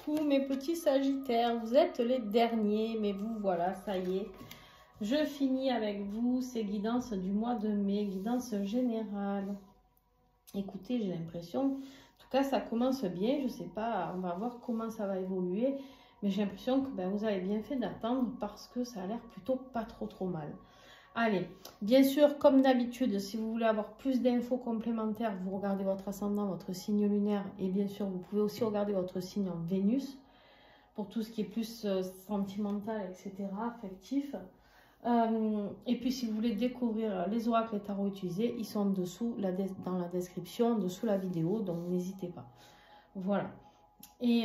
coucou mes petits sagittaires, vous êtes les derniers, mais vous voilà, ça y est. Je finis avec vous ces guidances du mois de mai, guidance générale. Écoutez, j'ai l'impression, en tout cas ça commence bien, je sais pas, on va voir comment ça va évoluer. Mais j'ai l'impression que vous avez bien fait d'attendre parce que ça a l'air plutôt pas trop mal. Allez, bien sûr, comme d'habitude, si vous voulez avoir plus d'infos complémentaires, vous regardez votre ascendant, votre signe lunaire. Et bien sûr, vous pouvez aussi regarder votre signe en Vénus pour tout ce qui est plus sentimental, etc., affectif. Et puis, si vous voulez découvrir les oracles et tarots utilisés, ils sont en dessous, dans la description, en dessous la vidéo, donc n'hésitez pas. Voilà. Et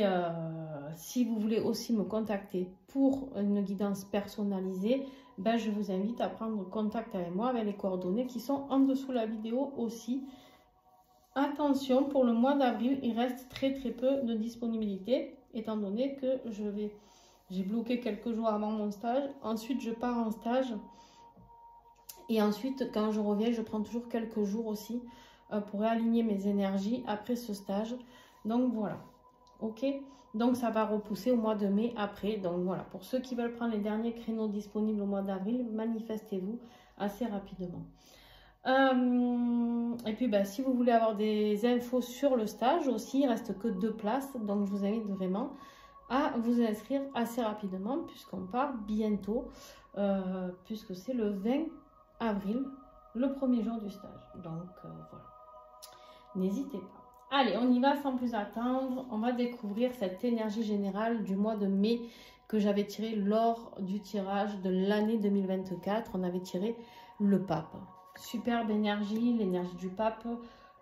si vous voulez aussi me contacter pour une guidance personnalisée, je vous invite à prendre contact avec moi avec les coordonnées qui sont en dessous de la vidéo aussi. Attention, pour le mois d'avril, il reste très peu de disponibilité, étant donné que j'ai bloqué quelques jours avant mon stage. Ensuite, je pars en stage. Et ensuite, quand je reviens, je prends toujours quelques jours aussi pour réaligner mes énergies après ce stage. Donc voilà. Ok, donc ça va repousser au mois de mai après. Donc voilà, pour ceux qui veulent prendre les derniers créneaux disponibles au mois d'avril, manifestez-vous assez rapidement. Et puis si vous voulez avoir des infos sur le stage aussi, il reste que 2 places. Donc je vous invite vraiment à vous inscrire assez rapidement puisqu'on part bientôt, puisque c'est le 20 avril, le premier jour du stage. Donc voilà, n'hésitez pas. Allez, on y va sans plus attendre. On va découvrir cette énergie générale du mois de mai que j'avais tiré lors du tirage de l'année 2024. On avait tiré le pape. Superbe énergie, l'énergie du pape,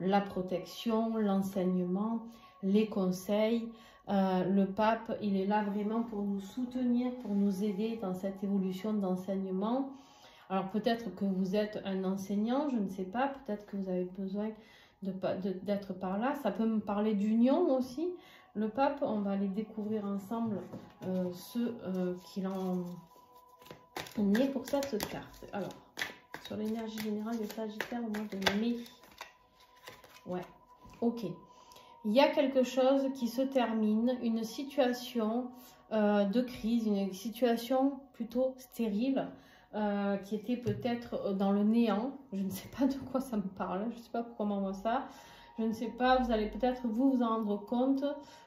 la protection, l'enseignement, les conseils. Le pape, il est là vraiment pour nous soutenir, pour nous aider dans cette évolution d'enseignement. Alors peut-être que vous êtes un enseignant, je ne sais pas, peut-être que vous avez besoin d'être par là. Ça peut me parler d'union aussi. Le pape, on va aller découvrir ensemble ceux qu'il en est pour cette carte. Alors, sur l'énergie générale des Sagittaires au mois de mai. Ouais, ok. Il y a quelque chose qui se termine, une situation de crise, une situation plutôt stérile, qui était peut-être dans le néant. Je ne sais pas de quoi ça me parle, je ne sais pas comment ça. Je ne sais pas, vous allez peut-être vous en rendre compte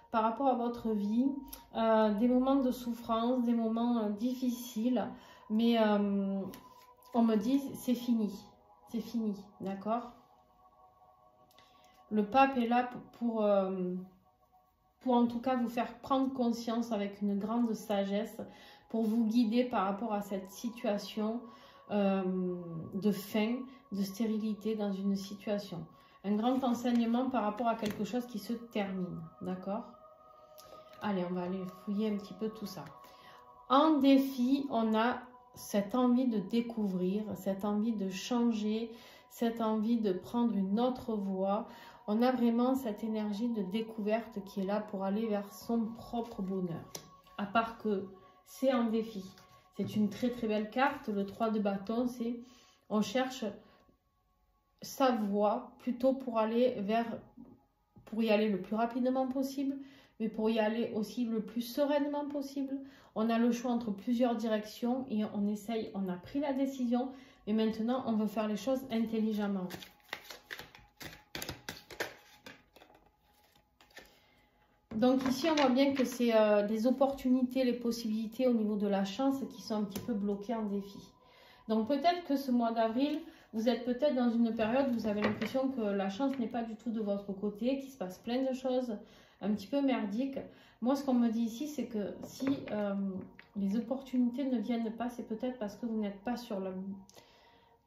par rapport à votre vie. Des moments de souffrance, des moments difficiles, mais on me dit c'est fini, d'accord? Le pape est là pour en tout cas vous faire prendre conscience avec une grande sagesse, pour vous guider par rapport à cette situation de fin, de stérilité dans une situation. Un grand enseignement par rapport à quelque chose qui se termine, d'accord? Allez, on va aller fouiller un petit peu tout ça. En défi, on a cette envie de découvrir, cette envie de changer, cette envie de prendre une autre voie. On a vraiment cette énergie de découverte qui est là pour aller vers son propre bonheur. À part que c'est en défi. C'est une très belle carte. Le 3 de bâton, c'est on cherche sa voie plutôt pour aller pour y aller le plus rapidement possible, mais pour y aller aussi le plus sereinement possible. On a le choix entre plusieurs directions et on a pris la décision, mais maintenant on veut faire les choses intelligemment. Donc ici, on voit bien que c'est des opportunités, les possibilités au niveau de la chance qui sont un petit peu bloquées en défi. Donc peut-être que ce mois d'avril, vous êtes peut-être dans une période où vous avez l'impression que la chance n'est pas du tout de votre côté, qu'il se passe plein de choses un petit peu merdiques. Moi, ce qu'on me dit ici, c'est que si les opportunités ne viennent pas, c'est peut-être parce que vous n'êtes pas sur le...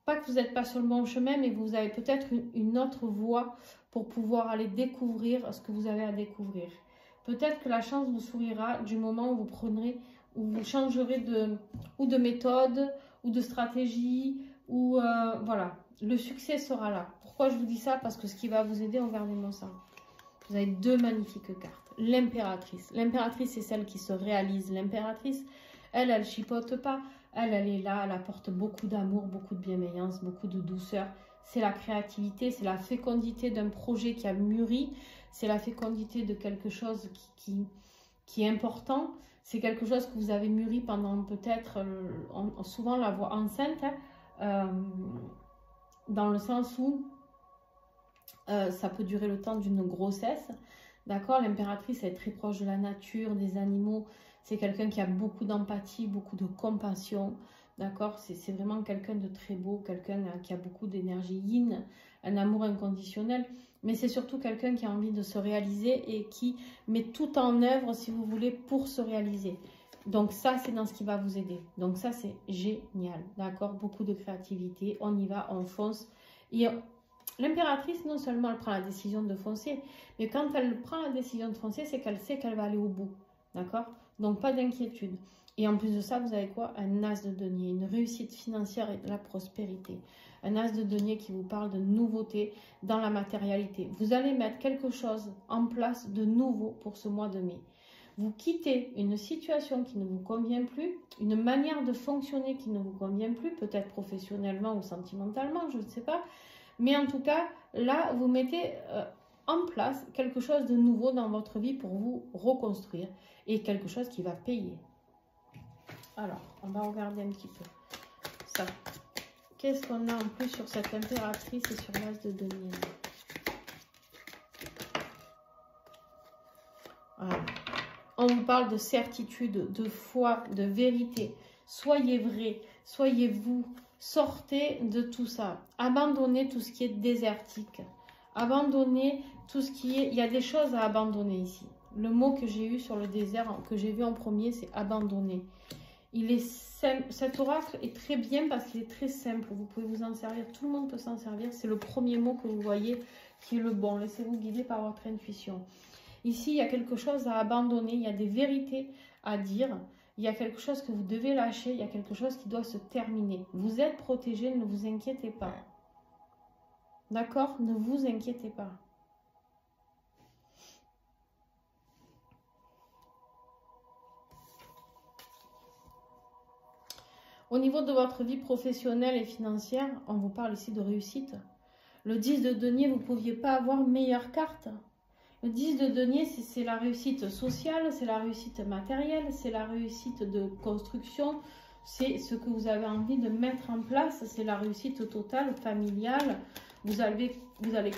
Pas que vous n'êtes pas sur le bon chemin, mais vous avez peut-être une autre voie pour pouvoir aller découvrir ce que vous avez à découvrir. Peut-être que la chance vous sourira du moment où vous prendrez, où vous changerez de méthode, ou de stratégie, ou voilà, le succès sera là. Pourquoi je vous dis ça? Parce que ce qui va vous aider, regardez-moi ça. Vous avez 2 magnifiques cartes. L'impératrice. L'impératrice, c'est celle qui se réalise. L'impératrice, elle chipote pas. Elle est là, elle apporte beaucoup d'amour, beaucoup de bienveillance, beaucoup de douceur. C'est la créativité, c'est la fécondité d'un projet qui a mûri. C'est la fécondité de quelque chose qui est important. C'est quelque chose que vous avez mûri pendant peut-être, souvent la voix enceinte, hein, dans le sens où ça peut durer le temps d'une grossesse. D'accord, l'impératrice est très proche de la nature, des animaux. C'est quelqu'un qui a beaucoup d'empathie, beaucoup de compassion. D'accord, c'est vraiment quelqu'un de très beau, quelqu'un qui a beaucoup d'énergie yin, un amour inconditionnel. Mais c'est surtout quelqu'un qui a envie de se réaliser et qui met tout en œuvre, si vous voulez, pour se réaliser. Donc ça, c'est dans ce qui va vous aider. Donc ça, c'est génial. D'accord, beaucoup de créativité. On y va, on fonce. Et l'impératrice, non seulement elle prend la décision de foncer, mais quand elle prend la décision de foncer, c'est qu'elle sait qu'elle va aller au bout. D'accord? Donc, pas d'inquiétude. Et en plus de ça, vous avez quoi? Un as de denier, une réussite financière et de la prospérité. Un as de denier qui vous parle de nouveauté dans la matérialité. Vous allez mettre quelque chose en place de nouveau pour ce mois de mai. Vous quittez une situation qui ne vous convient plus, une manière de fonctionner qui ne vous convient plus, peut-être professionnellement ou sentimentalement, je ne sais pas. Mais en tout cas, là, vous mettez en place quelque chose de nouveau dans votre vie pour vous reconstruire. Et quelque chose qui va payer. Alors, on va regarder un petit peu ça. Qu'est-ce qu'on a en plus sur cette impératrice et sur l'as de denier? Voilà. On vous parle de certitude, de foi, de vérité. Soyez vrai, soyez vous. Sortez de tout ça. Abandonnez tout ce qui est désertique. Abandonnez tout ce qui est... Il y a des choses à abandonner ici. Le mot que j'ai eu sur le désert, que j'ai vu en premier, c'est abandonner. Il est simple. Cet oracle est très bien parce qu'il est très simple. Vous pouvez vous en servir. Tout le monde peut s'en servir. C'est le premier mot que vous voyez qui est le bon. Laissez-vous guider par votre intuition. Ici, il y a quelque chose à abandonner. Il y a des vérités à dire. Il y a quelque chose que vous devez lâcher. Il y a quelque chose qui doit se terminer. Vous êtes protégé. Ne vous inquiétez pas. D'accord? Ne vous inquiétez pas. Au niveau de votre vie professionnelle et financière, on vous parle ici de réussite. Le 10 de denier, vous ne pouviez pas avoir meilleure carte. Le 10 de denier, c'est la réussite sociale, c'est la réussite matérielle, c'est la réussite de construction, c'est ce que vous avez envie de mettre en place, c'est la réussite totale, familiale. Vous allez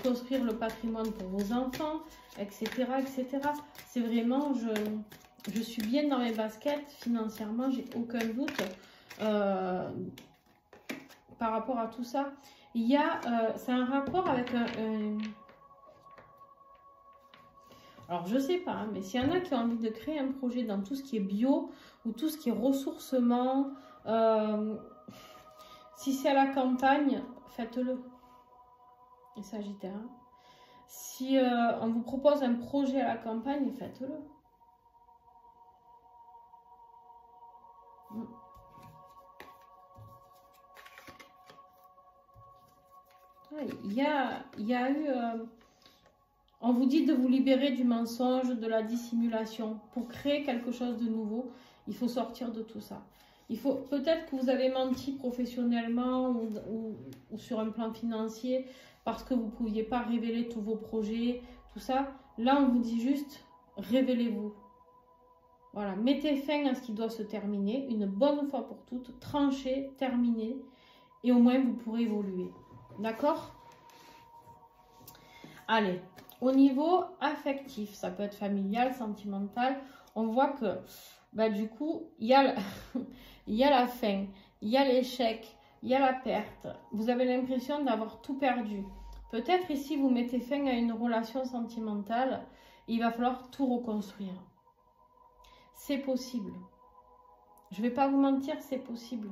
construire le patrimoine pour vos enfants, etc. etc. C'est vraiment, je suis bien dans mes baskets, financièrement, j'ai aucun doute. Par rapport à tout ça, il y a, c'est un rapport avec alors je sais pas, hein, mais s'il y en a qui ont envie de créer un projet dans tout ce qui est bio ou tout ce qui est ressourcement, si c'est à la campagne, faites-le. Et Sagittaire, hein. Si on vous propose un projet à la campagne, faites-le. Il y a eu... on vous dit de vous libérer du mensonge, de la dissimulation. Pour créer quelque chose de nouveau, il faut sortir de tout ça. Il faut peut-être que vous avez menti professionnellement ou sur un plan financier parce que vous ne pouviez pas révéler tous vos projets, tout ça. Là, on vous dit juste, révélez-vous. Voilà, mettez fin à ce qui doit se terminer, une bonne fois pour toutes, tranchez, terminez, et au moins vous pourrez évoluer. D'accord? Allez, au niveau affectif, ça peut être familial, sentimental, on voit que bah, du coup, il y a la fin, il y a l'échec, il y a la perte. Vous avez l'impression d'avoir tout perdu. Peut-être ici, vous mettez fin à une relation sentimentale, il va falloir tout reconstruire. C'est possible. Je ne vais pas vous mentir, c'est possible.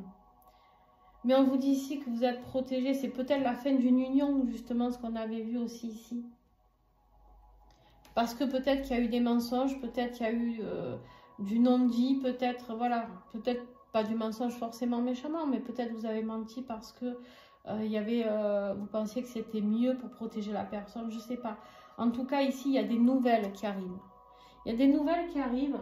Mais on vous dit ici que vous êtes protégé. C'est peut-être la fin d'une union, justement, ce qu'on avait vu aussi ici. Parce que peut-être qu'il y a eu des mensonges, peut-être qu'il y a eu du non-dit, peut-être, voilà, peut-être pas du mensonge forcément méchamment, mais peut-être vous avez menti parce que vous pensiez que c'était mieux pour protéger la personne, je ne sais pas. En tout cas, ici, il y a des nouvelles qui arrivent. Il y a des nouvelles qui arrivent.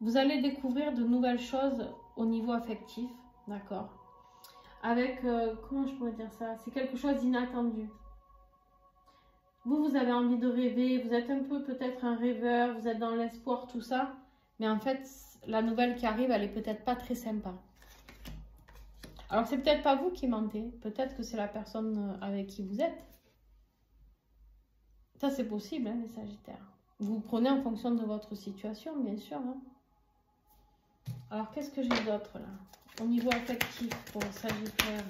Vous allez découvrir de nouvelles choses au niveau affectif, d'accord? Avec, comment je pourrais dire ça? C'est quelque chose d'inattendu. Vous avez envie de rêver, vous êtes un peu peut-être un rêveur, vous êtes dans l'espoir, tout ça. Mais en fait, la nouvelle qui arrive, elle est peut-être pas très sympa. Alors, c'est peut-être pas vous qui mentez. Peut-être que c'est la personne avec qui vous êtes. Ça, c'est possible, hein, les Sagittaires. Vous prenez en fonction de votre situation, bien sûr. Hein. Alors, qu'est-ce que j'ai d'autre, là? Au niveau affectif, pour le Sagittaire.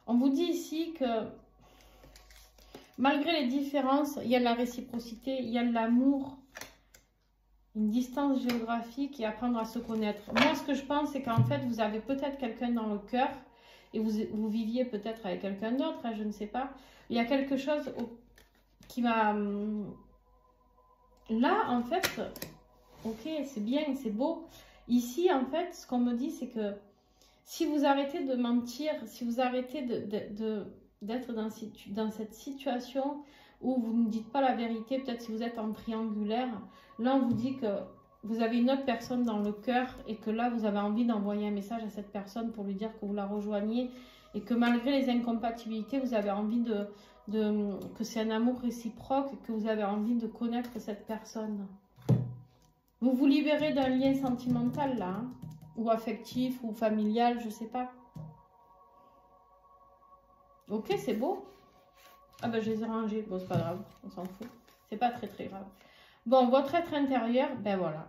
On vous dit ici que malgré les différences, il y a de la réciprocité, il y a de l'amour, une distance géographique et apprendre à se connaître. Moi, ce que je pense, c'est qu'en fait, vous avez peut-être quelqu'un dans le cœur et vous viviez peut-être avec quelqu'un d'autre, hein, je ne sais pas. Il y a quelque chose qui m'a... Là, en fait, ok, c'est bien, c'est beau. Ici, en fait, ce qu'on me dit, c'est que si vous arrêtez de mentir, si vous arrêtez d'être dans cette situation où vous ne dites pas la vérité, peut-être si vous êtes en triangulaire, là on vous dit que vous avez une autre personne dans le cœur et que là vous avez envie d'envoyer un message à cette personne pour lui dire que vous la rejoignez et que malgré les incompatibilités, vous avez envie que c'est un amour réciproque et que vous avez envie de connaître cette personne. Vous vous libérez d'un lien sentimental là, hein, ou affectif ou familial, je sais pas. Ok, c'est beau. Ah ben je les ai rangés, bon c'est pas grave, on s'en fout. C'est pas très très grave. Bon, votre être intérieur, ben voilà,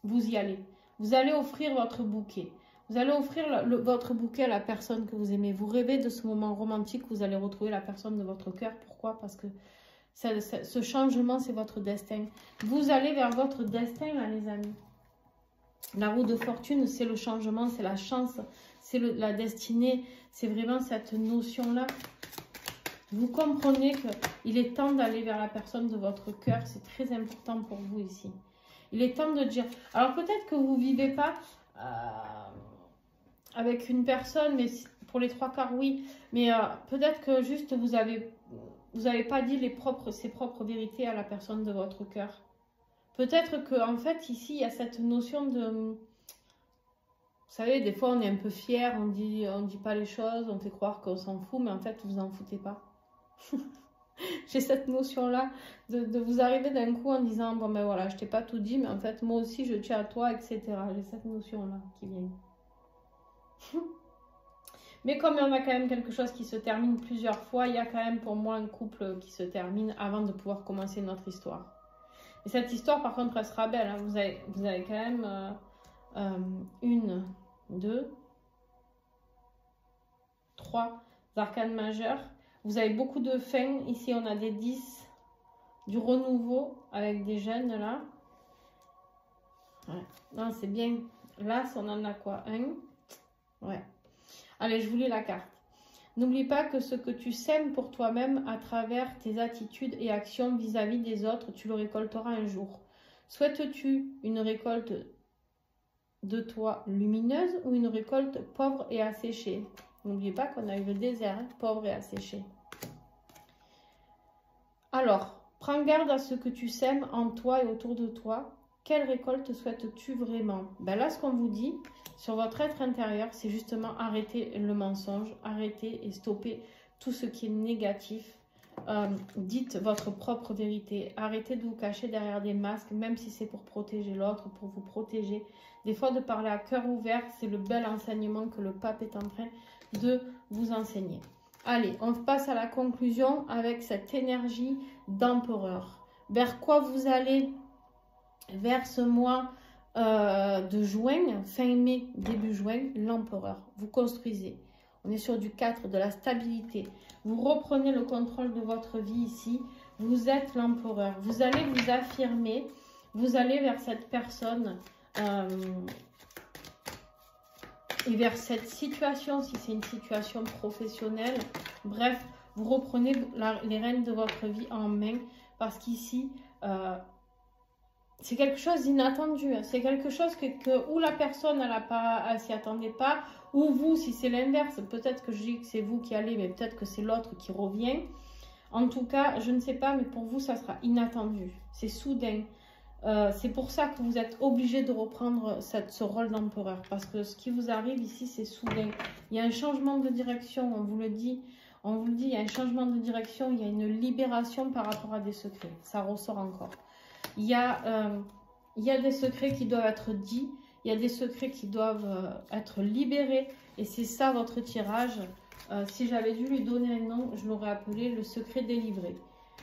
vous y allez. Vous allez offrir votre bouquet. Vous allez offrir votre bouquet à la personne que vous aimez. Vous rêvez de ce moment romantique où vous allez retrouver la personne de votre cœur. Pourquoi? Parce que ce changement, c'est votre destin. Vous allez vers votre destin, là, les amis. La roue de fortune, c'est le changement, c'est la chance, c'est la destinée. C'est vraiment cette notion-là. Vous comprenez qu'il est temps d'aller vers la personne de votre cœur. C'est très important pour vous ici. Il est temps de dire... Alors peut-être que vous ne vivez pas avec une personne, mais pour les 3/4, oui. Mais peut-être que juste vous avez pas dit ses propres vérités à la personne de votre cœur. Peut-être qu'en fait, ici, il y a cette notion de... Vous savez, des fois, on est un peu fier, on dit pas les choses, on fait croire qu'on s'en fout, mais en fait, vous en foutez pas. J'ai cette notion-là de vous arriver d'un coup en disant, bon ben voilà, je t'ai pas tout dit, mais en fait, moi aussi, je tiens à toi, etc. J'ai cette notion-là qui vient. Mais comme il y en a quand même quelque chose qui se termine plusieurs fois, il y a quand même pour moi un couple qui se termine avant de pouvoir commencer notre histoire. Et cette histoire, par contre, elle sera belle. Hein. Vous avez quand même 1, 2, 3 arcanes majeures. Vous avez beaucoup de fin. Ici, on a des 10, du renouveau avec des jeunes là. Ouais. Non, c'est bien. Là, on en a quoi? 1. Ouais. Allez, je vous lis la carte. N'oublie pas que ce que tu sèmes pour toi-même à travers tes attitudes et actions vis-à-vis des autres, tu le récolteras un jour. Souhaites-tu une récolte de toi lumineuse ou une récolte pauvre et asséchée? N'oubliez pas qu'on a eu le désert, hein, pauvre et asséché. Alors, prends garde à ce que tu sèmes en toi et autour de toi. Quelle récolte souhaites-tu vraiment? Ben là, ce qu'on vous dit sur votre être intérieur, c'est justement arrêter le mensonge, arrêter et stopper tout ce qui est négatif. Dites votre propre vérité. Arrêtez de vous cacher derrière des masques, même si c'est pour protéger l'autre, pour vous protéger. Des fois, de parler à cœur ouvert, c'est le bel enseignement que le pape est en train de vous enseigner. Allez, on passe à la conclusion avec cette énergie d'empereur. Vers quoi vous allez vers ce mois de juin, fin mai, début juin, l'empereur. Vous construisez. On est sur du 4, de la stabilité. Vous reprenez le contrôle de votre vie ici. Vous êtes l'empereur. Vous allez vous affirmer. Vous allez vers cette personne et vers cette situation, si c'est une situation professionnelle. Bref, vous reprenez les rênes de votre vie en main parce qu'ici, c'est quelque chose d'inattendu. C'est quelque chose où la personne, elle s'y attendait pas. Ou vous, si c'est l'inverse, peut-être que je dis que c'est vous qui allez, mais peut-être que c'est l'autre qui revient. En tout cas, je ne sais pas, mais pour vous, ça sera inattendu. C'est soudain. C'est pour ça que vous êtes obligé de reprendre ce rôle d'empereur. Parce que ce qui vous arrive ici, c'est soudain. Il y a un changement de direction, on vous le dit. On vous le dit, il y a un changement de direction, il y a une libération par rapport à des secrets. Ça ressort encore. Il y a des secrets qui doivent être dits. Il y a des secrets qui doivent être libérés. Et c'est ça votre tirage. Si j'avais dû lui donner un nom, je l'aurais appelé le secret délivré.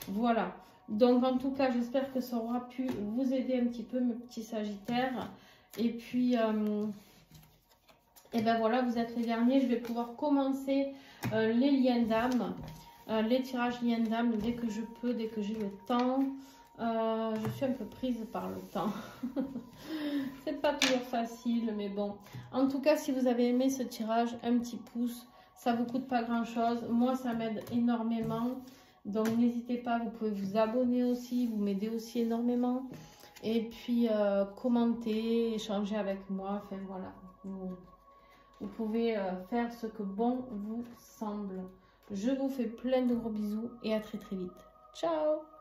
Voilà. Donc en tout cas, j'espère que ça aura pu vous aider un petit peu, mes petits sagittaires. Et puis, et ben voilà, vous êtes les derniers. Je vais pouvoir commencer les liens d'âme, les tirages liens d'âme dès que je peux, dès que j'ai le temps. Je suis un peu prise par le temps. C'est pas toujours facile, mais bon. En tout cas, si vous avez aimé ce tirage, un petit pouce. Ça vous coûte pas grand chose. Moi, ça m'aide énormément. Donc, n'hésitez pas. Vous pouvez vous abonner aussi. Vous m'aidez aussi énormément. Et puis, commenter, échanger avec moi. Enfin, voilà. Vous pouvez faire ce que bon vous semble. Je vous fais plein de gros bisous et à très très vite. Ciao!